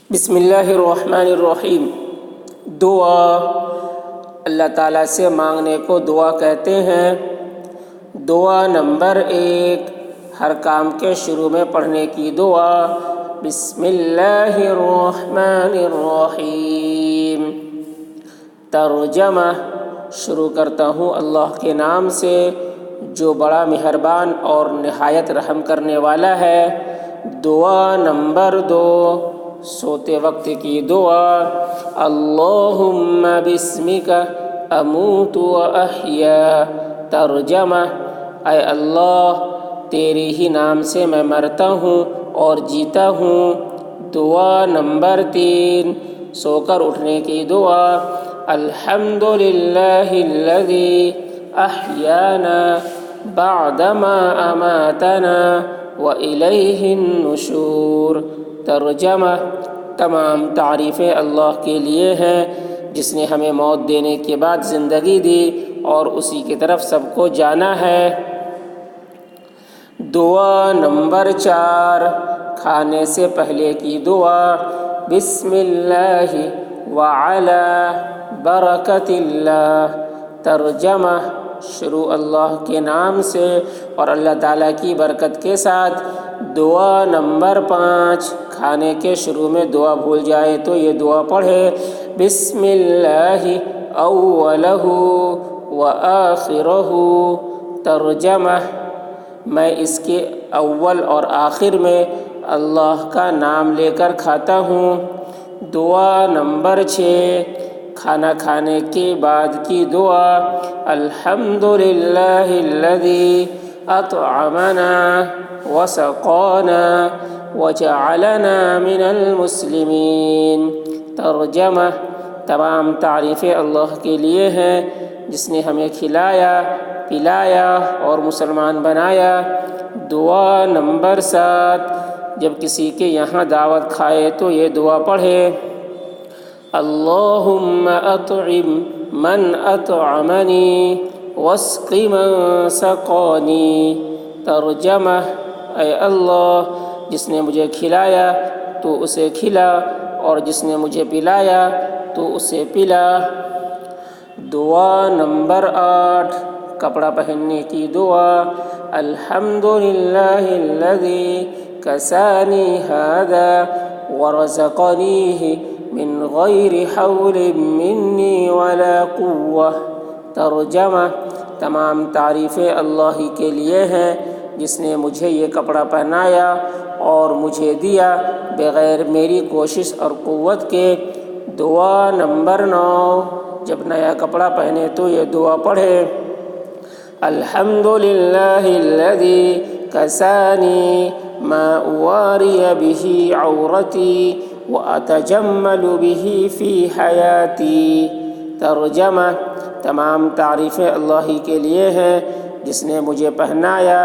بسم اللہ الرحمن الرحیم۔ دعا اللہ تعالیٰ سے مانگنے کو دعا کہتے ہیں۔ دعا نمبر 1، ہر کام کے شروع میں پڑھنے کی دعا بسم اللہ الرحمن الرحیم۔ ترجمہ، شروع کرتا ہوں اللہ کے نام سے جو بڑا مہربان اور نہایت رحم کرنے والا ہے۔ دعا نمبر 2، سوتے وقت کی دعا اللہم بسمک اموت و احیا۔ ترجمہ، اے اللہ تیرے ہی نام سے میں مرتا ہوں اور جیتا ہوں۔ دعا نمبر 3، سو کر اٹھنے کی دعا الحمدللہ الذی احیانا بعدما اماتنا والیہ النشور۔ ترجمہ، تمام تعریفیں اللہ کے لیے ہیں جس نے ہمیں موت دینے کے بعد زندگی دی اور اسی کی طرف سب کو جانا ہے۔ دعا نمبر 4، کھانے سے پہلے کی دعا بسم اللہ وعلی برکت اللہ۔ ترجمہ، شروع اللہ کے نام سے اور اللہ تعالیٰ کی برکت کے ساتھ۔ دعا نمبر 5، کھانے کے شروع میں دعا بھول جائے تو یہ دعا پڑھے بسم اللہ اولہ وآخرہ۔ ترجمہ، میں اس کے اول اور آخر میں اللہ کا نام لے کر کھاتا ہوں۔ دعا نمبر 6، کھانا کھانے کے بعد کی دعا الحمدللہ الذی اطعمنا وسقانا وجعلنا من المسلمین۔ ترجمہ، تمام تعریفیں اللہ کے لیے ہیں جس نے ہمیں کھلایا پلایا اور مسلمان بنایا۔ دعا نمبر 7، جب کسی کے یہاں دعوت کھائے تو یہ دعا پڑھے اللہم اطعم من اطعمنی واسق من سقانی۔ ترجمہ، اے اللہ جس نے مجھے کھلایا تو اسے کھلا اور جس نے مجھے پلایا تو اسے پلا۔ دعا نمبر 8، کپڑا پہننے کی دعا الحمدللہ الذی کسانی ھذا ورزقنیہ من غیر حول منی ولا قوہ۔ ترجمہ، تمام تعریفیں اللہ ہی کے لیے ہیں جس نے مجھے یہ کپڑا پہنایا اور مجھے دیا بغیر میری کوشش اور قوت کے۔ دعا نمبر 9، جب نیا کپڑا پہنے تو یہ دعا پڑھے الحمدللہ الذی کسانی ما اواری بہ عورتی واتجمل بہ فی حیاتی۔ ترجمہ، تمام تعریفیں اللہ ہی کے لیے ہیں جس نے مجھے پہنایا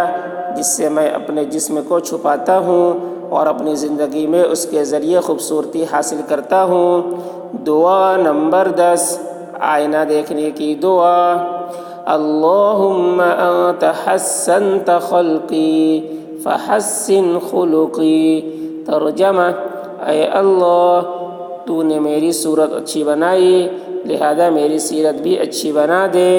جس سے میں اپنے جسم کو چھپاتا ہوں اور اپنی زندگی میں اس کے ذریعے خوبصورتی حاصل کرتا ہوں۔ دعا نمبر 10، آئینہ دیکھنے کی دعا اللہم انت حسنت خلقی فحسن خلقی۔ ترجمہ، اے اللہ تو نے میری صورت اچھی بنائی لہذا میری سیرت بھی اچھی بنا دے۔